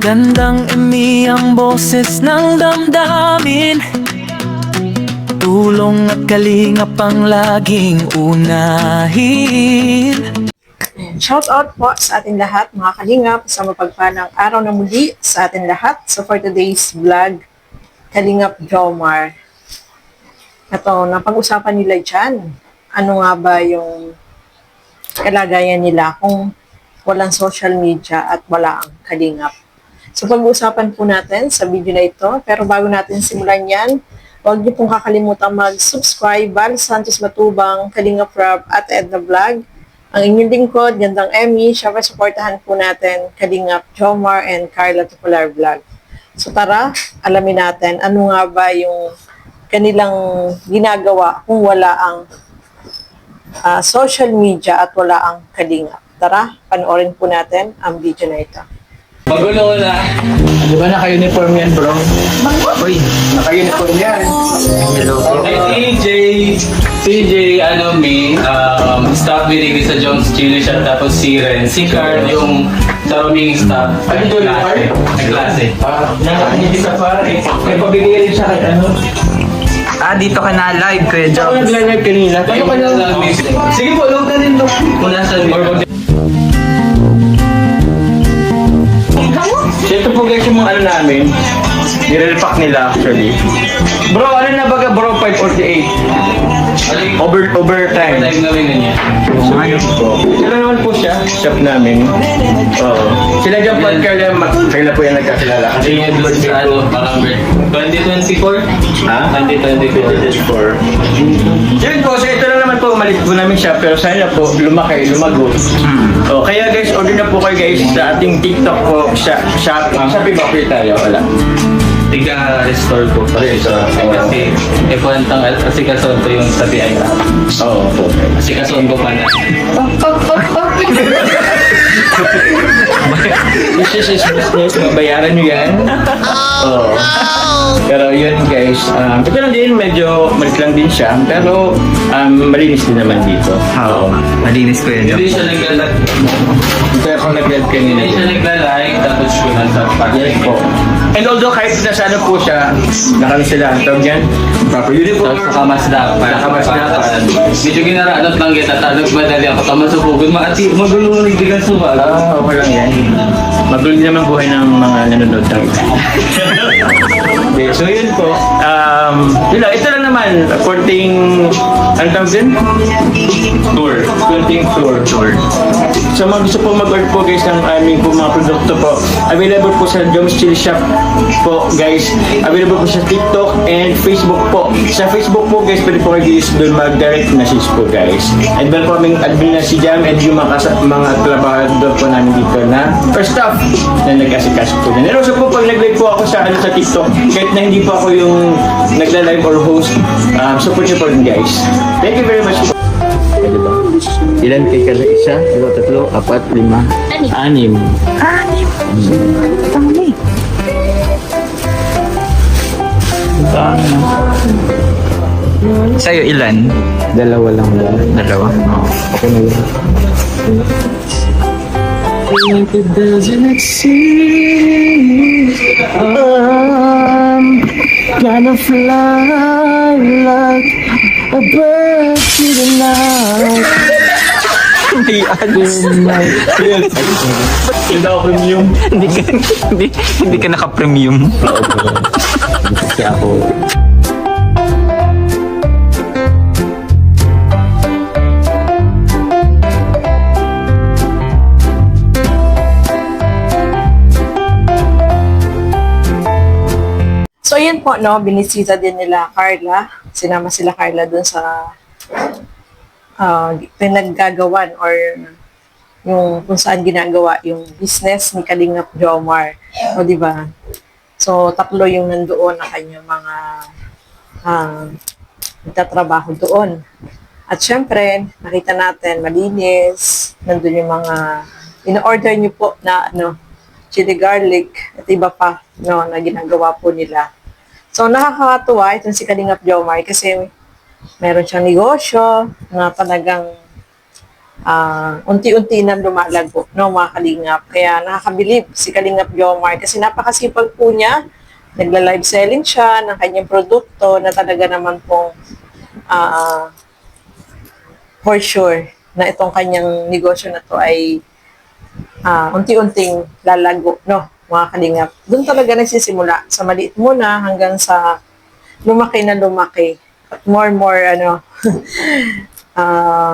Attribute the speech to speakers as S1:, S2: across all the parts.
S1: Magandang imi ang boses ng damdamin, tulong at kalingap ang laging unahin.
S2: Shout out po sa ating lahat mga kalingap sa mapagpalang araw na muli sa ating lahat. So for today's vlog, Kalingap Jomar. Ito, napag-usapan nila dyan. Ano nga ba yung kalagayan nila kung walang social media at wala ang kalingap? So pag-uusapan po natin sa video na ito. Pero bago natin simulan yan, huwag niyo pong kakalimutan mag-subscribe. Val Santos Matubang, Kalingap Rob at Edna Vlog. Ang inyong lingkod, Gandang Emmy. Siyempre, supportahan po natin Kalingap Jomar and Carla Tupular Vlog. So tara, alamin natin ano nga ba yung kanilang ginagawa kung wala ang social media at wala ang kalingap. Tara, panoorin po natin ang video na ito.
S3: Magulo na. Di ba naka-uniform yan, bro? Uy, naka-uniform yan. Hello. Hey, CJ, staff binigay sa Jones Chili Shop, tapos si Ren. Si Carl, yung saruming staff. Ano ito, Ren? Nag-klase. Hindi sa pare. May pabigay rin siya kahit ano.
S4: Dito ka na live, Kuya
S3: Ako
S4: Jones.
S3: nag-live kanina. Paano ka na? Sige po, load na rin to. Kung nasa ito po guys yung mga ano namin, nire-repack nila actually. Bro, ano na baga bro, 548? Overtime. Overtime na rin niya. So, sila naman po siya, shop namin. Oo. Sila dyan po at Carla po yan nagkakilala. Kasi yung doon sa ano, parang 2024? Ha? 2024. Yun po, so ito lang naman po, malit po namin siya, pero sana po, lumaki, lumago. So, kaya guys, order na po kayo guys sa ating TikTok po, Shopee ba po tayo? Wala. Tiga-restore ko pa rin siya. Kasi, kasi kason ko yung sa BI app. Oo po. Kasi kason ko pa na. This is business. Bayaran nyo yan. Oo. Pero yun guys, ito lang din, medyo malit lang din siya. Pero malinis din naman dito.
S4: Oo, malinis, Kuya
S3: Hindi
S4: Jones.
S3: siya naglalag. Ito ako nag-live kanina. Hindi siya naglalag, tapos ko nasa pag-live po. And although kahit nasa ano po siya, nakano sila, tawag yan, proper uniform. Tapos nakamasdapan. Nakamasdapan. Medyo ginaraanot lang kita, tanong madali ako, tamasubugon, magulo ng bigan sumag. Okay lang yan. Magulo din naman buhay ng mga nanonood tayo. Okay, so yun po. Yun lang, ito lang naman, konting, ano tawag din? Tour. Konting tour. So mga gusto po mag-order po guys ng aming po mga produkto po. Available po sa Jones Chili Shop po guys. Available po sa TikTok and Facebook po. Sa Facebook po guys, pwede po kayo guys doon mag-direct message po guys. And meron po aming admin na si Jam and yung mga trabahador po namin dito na or staff na nag-asikaso po. And also po pag nag-live po ako sa TikTok, kahit na hindi po ako yung nagla-live or host, support nyo po rin guys. Thank you very much po. Diba? Ilan kay kada isa? 2, 3, 4, 5, 6.
S4: Sa'yo ilan?
S3: 2 lang ba?
S4: 2. Oo.
S3: Okay na yun. If it doesn't exist, gonna fly like a bird to the night. Hindi ako premium.
S4: Hindi ka naka-premium.
S3: Kasi ako.
S2: So yun po, no, binisita din nila Carla. Sinama sila Carla dun sa pinaggagawan or yung kung saan ginagawa yung business ni Kalingap Jomar. O, di ba? So, 3 yung nandoon na kanyang mga nagtatrabaho doon. At syempre, nakita natin, malinis, nandun yung mga in-order niyo po na chili garlic at iba pa na ginagawa po nila. So, nakakatuwa itong si Kalingap Jomar kasi meron siyang negosyo na talagang unti-unti na lumalago, no, mga kalingap. Kaya nakakabilib si Kalingap Jomar kasi napakasipag po niya. Nagla-live selling siya ng kanyang produkto na talaga naman pong for sure na itong kanyang negosyo na to ay unti-unting lalago, no, mga kalingap. Doon talaga nagsisimula sa maliit muna hanggang sa lumaki na lumaki at more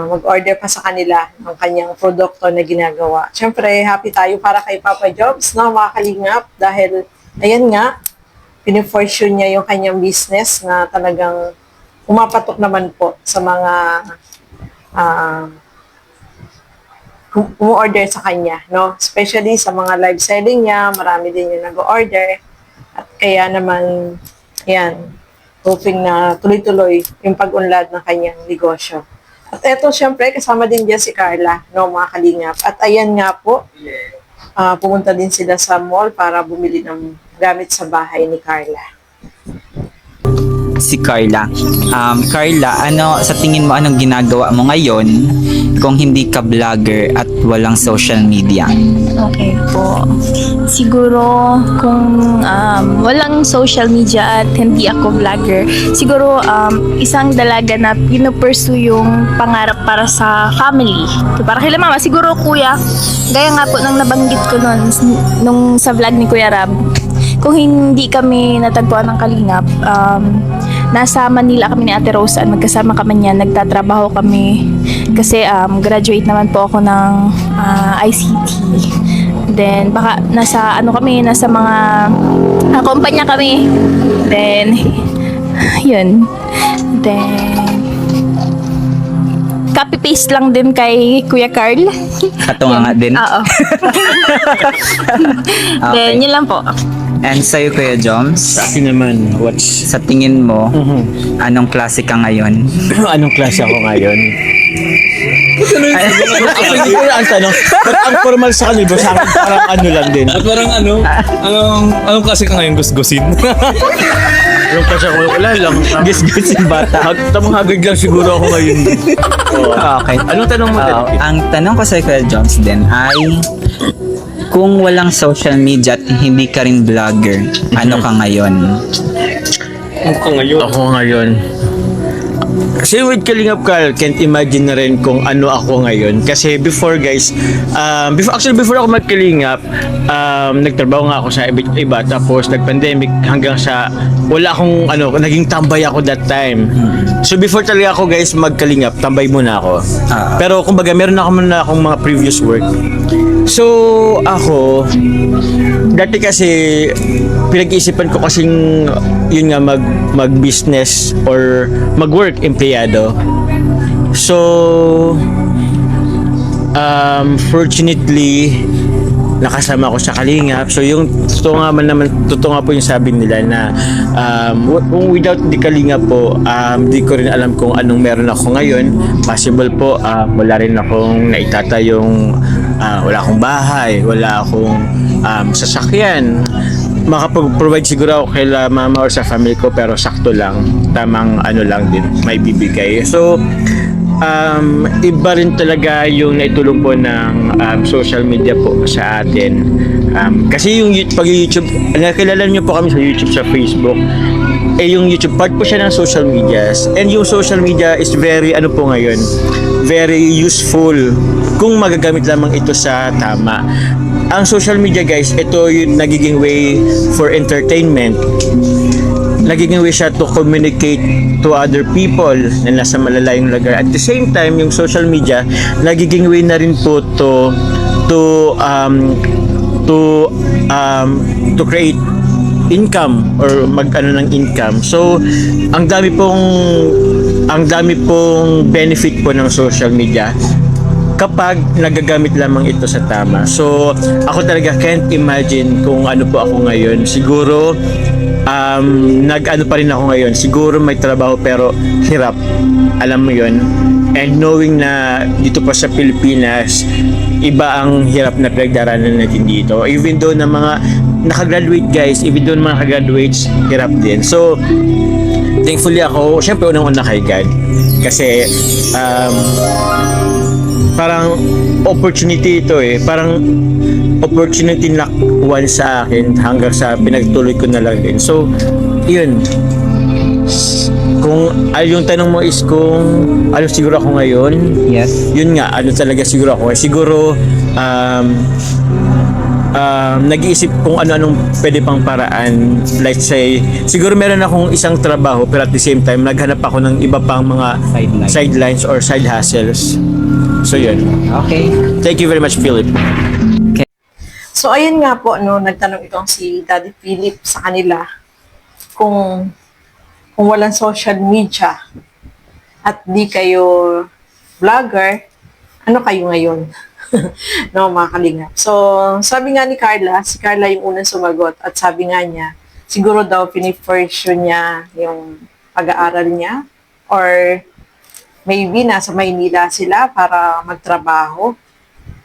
S2: mag-order pa sa kanila ng kanyang produkto na ginagawa. Siyempre, happy tayo para kay Papa Jobs, no, mga kalingap, dahil ayan nga, pinifortune niya yung kanyang business na talagang umapatok naman po sa mga umu-order sa kanya, no? Especially sa mga live selling niya, marami din yung nag-order. At kaya naman, yan, hoping na tuloy-tuloy yung pag-unlad ng kanyang negosyo. At eto, syempre, kasama din dyan si Carla, no, mga kalingap. At ayan nga po, pumunta din sila sa mall para bumili ng gamit sa bahay ni Carla.
S4: Si Carla. Carla, sa tingin mo anong ginagawa mo ngayon kung hindi ka vlogger at walang social media?
S5: Okay po. Siguro kung walang social media at hindi ako vlogger, siguro isang dalaga na pinupursue yung pangarap para sa family. Para kay mama, siguro kuya, gaya nga po nang nabanggit ko nung sa vlog ni Kuya Rab, kung hindi kami natagpuan ng Kalingap, nasa Manila kami ni Ate Rosa at magkasama kami niyan, nagtatrabaho kami kasi graduate naman po ako ng ICT. Then baka nasa nasa mga kumpanya kami. Then yun. Then copy-paste lang din kay Kuya Carl.
S4: Katunga nga din.
S5: Oo. Then yun lang po.
S4: And sa'yo, Kuya Joms,
S3: Sa akin naman,
S4: sa tingin mo, anong klase ka ngayon?
S3: anong klase ako ngayon? Actually, hindi ko ang tanong. But ang formal sa kanila, sa akin parang ano lang din.
S6: At parang anong klase ka ngayon gusgusin?
S3: Anong klase ako? Wala lang.
S4: Gus-gusin bata.
S3: Tamang hagad lang siguro ako ngayon.
S4: Okay.
S3: Anong tanong mo?
S4: Ang tanong ko sa Kuya Joms din ay, kung walang social media at hindi ka rin vlogger, ano ka ngayon?
S3: Ako ngayon. Kasi with Kalingap Carl, can't imagine na rin kung ano ako ngayon. Kasi before guys, before ako mag-Kalingap, nagtrabaho nga ako sa iba, tapos nag-pandemic hanggang sa wala akong naging tambay ako that time. So before talaga ako guys mag-Kalingap, tambay muna ako. Pero kumbaga meron akong mga previous work. So ako, dati kasi pinag-iisipan ko kasing yun nga mag-business or mag-work empleyado. So fortunately nakasama ko sa Kalingap. So yung totoo nga po yung sabi nila na kung without the Kalingap po, di ko rin alam kung anong meron ako ngayon. Possible po wala rin akong naitatayong wala akong bahay, wala akong sasakyan. Makapag-provide siguro ako kay mama or sa family ko, pero sakto lang, tamang lang din may bibigay. So iba rin talaga yung naitulong po ng social media po sa atin. Kasi yung pag YouTube, nakilala niyo po kami sa YouTube, sa Facebook. Yung YouTube part po siya ng social medias. And yung social media is very po ngayon, very useful kung magagamit lamang ito sa tama. Ang social media guys, ito yung nagiging way for entertainment. Nagiging way siya to communicate to other people na nasa malalayong lugar. At the same time, yung social media, nagiging way na rin po to create income or ng income. So, ang dami pong benefit po ng social media kapag nagagamit lamang ito sa tama. So, ako talaga can't imagine kung ano po ako ngayon. Siguro, pa rin ako ngayon. Siguro may trabaho pero hirap. Alam mo yun. And knowing na dito pa sa Pilipinas, iba ang hirap na pinagdaranan natin dito. Even though na mga nakagraduate guys, even though na mga nakagraduates, hirap din. So, thankfully ako, syempre unang-una kay God. Kasi,
S7: parang opportunity ito eh. Parang opportunity knock one sa akin hanggang sa pinagtuloy ko na lang din. So, yun. Kung yung tanong mo is kung ano siguro ako ngayon,
S4: Yes.
S7: yun nga, ano talaga siguro ako. Siguro, nag-iisip kung ano-anong pwede pang paraan. Like say, siguro meron akong isang trabaho pero at the same time, naghanap ako ng iba pang mga sidelines or side hustles. So yun.
S4: Okay.
S7: Thank you very much, Philip.
S2: So, ayun nga po, no, nagtanong itong si Daddy Philip sa kanila kung walang social media at di kayo vlogger, ano kayo ngayon? No, mga kalingap. So, sabi nga ni Carla, si Carla yung unang sumagot at sabi nga niya, siguro daw pinipursue niya yung pag-aaral niya or maybe nasa Maynila sila para magtrabaho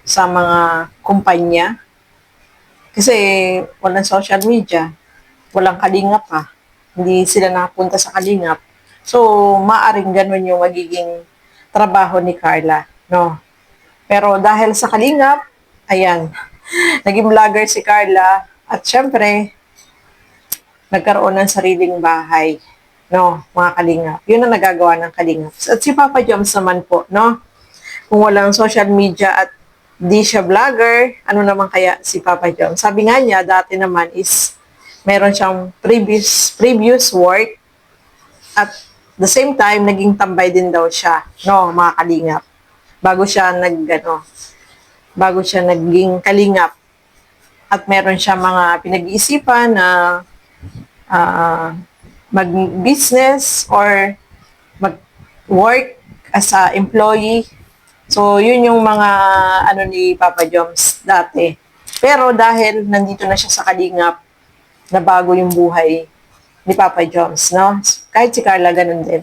S2: sa mga kumpanya. Kasi walang social media, walang kalingap pa. Hindi sila nakapunta sa kalingap. So, maaring ganun yung magiging trabaho ni Carla, no? Pero dahil sa kalingap, ayan, naging vlogger si Carla at syempre, nagkaroon ng sariling bahay, no, mga kalingap. Yun ang nagagawa ng kalingap. At si Papa Joms naman po, no? Kung walang social media at di siya vlogger, ano naman kaya si Papa Joms? Sabi nga niya, dati naman is meron siyang previous work at the same time, naging tambay din daw siya, no, mga kalingap. Bago siya naging kalingap. At meron siya mga pinag-iisipan na mag-business or mag-work as a employee. So, yun yung mga ni Papa Joms dati. Pero dahil nandito na siya sa kalingap, na bago yung buhay ni Papa Joms, no? Kahit si Carla, ganun din.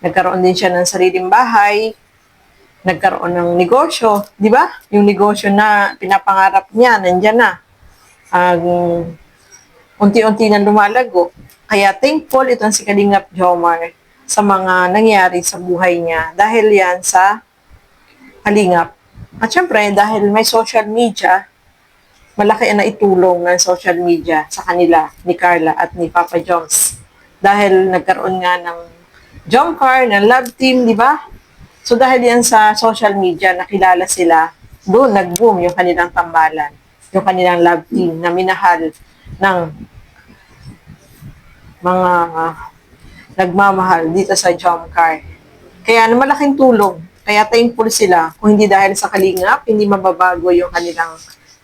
S2: Nagkaroon din siya ng sariling bahay, nagkaroon ng negosyo, di ba? Yung negosyo na pinapangarap niya, nandyan na. Unti-unti na lumalago. Kaya thankful itong si Kalingap Jomar sa mga nangyari sa buhay niya dahil yan sa kalingap. At syempre, dahil may social media, malaki ang naitulong ng social media sa kanila ni Carla at ni Papa Joms. Dahil nagkaroon nga ng Jomcar, ng love team, di ba? So dahil yan sa social media, nakilala sila, doon nag-boom yung kanilang tambalan, yung kanilang love team na minahal ng mga nagmamahal dito sa Jomcar. Kaya malaking tulong. Kaya thankful sila. Kung hindi dahil sa kalingap, hindi mababago yung kanilang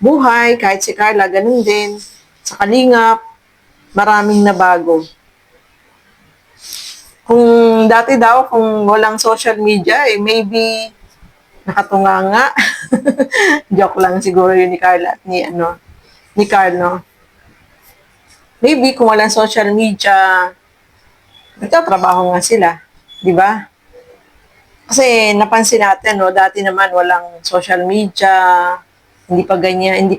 S2: buhay, kahit si Carla, ganun din. Sa kalingap, maraming nabago. Kung dati daw, kung walang social media, maybe nakatunganga. Joke lang siguro yun ni Carla at ni Carlo. Maybe kung walang social media, nagtatrabaho nga sila. Di ba? Kasi napansin natin, no, dati naman walang social media, hindi pa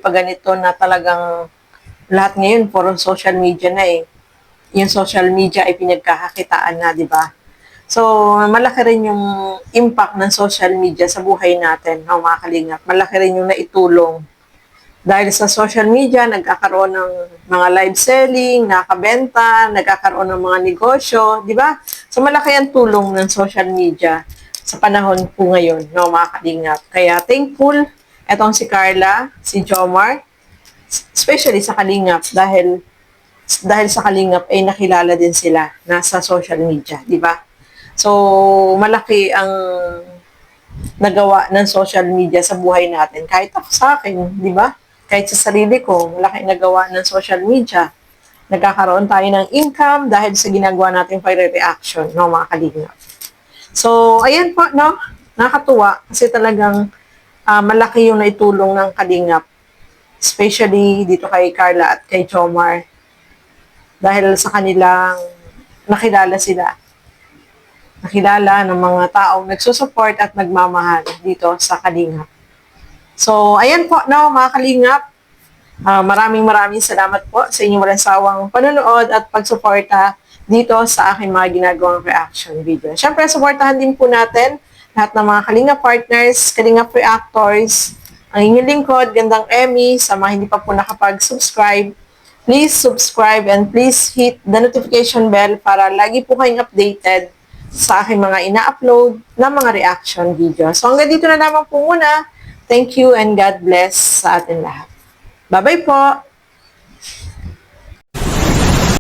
S2: ganito na talagang lahat ngayon puro social media na eh. Yung social media ay pinagkakakitaan na, di ba? So, malaki rin yung impact ng social media sa buhay natin, no, mga kalingap. Malaki rin yung naitulong. Dahil sa social media, nagkakaroon ng mga live selling, nakakabenta, nagkakaroon ng mga negosyo, di ba? So, malaki ang tulong ng social media sa panahon po ngayon, no, mga kalingap. Kaya thankful etong si Carla, si Jomar, especially sa kalingap dahil sa kalingap ay nakilala din sila nasa social media, di ba? So, malaki ang nagawa ng social media sa buhay natin. Kahit ako sa akin, di ba? Kahit sa sarili ko, malaki nagawa ng social media. Nagkakaroon tayo ng income dahil sa ginagawa nating pagre-reaction, no, mga kalingap. So, ayan po, no? Nakakatuwa kasi talagang malaki yung naitulong ng kalingap. Especially dito kay Carla at kay Jomar. Dahil sa kanilang nakilala sila. Nakilala ng mga taong nagsusupport at nagmamahal dito sa kalingap. So, ayan po, no, mga kalingap. Maraming salamat po sa inyong walang sawang panonood at pagsuporta dito sa aking mga ginagawang reaction video. Siyempre, supportahan din po natin lahat ng mga Kalinga partners, Kalinga reactors, ang inyong lingkod, Gandang Emmy, sa mga hindi pa po nakapag-subscribe, please subscribe and please hit the notification bell para lagi po kayong updated sa aking mga ina-upload na mga reaction video. So hanggang dito na lamang po muna. Thank you and God bless sa atin lahat. Bye-bye po!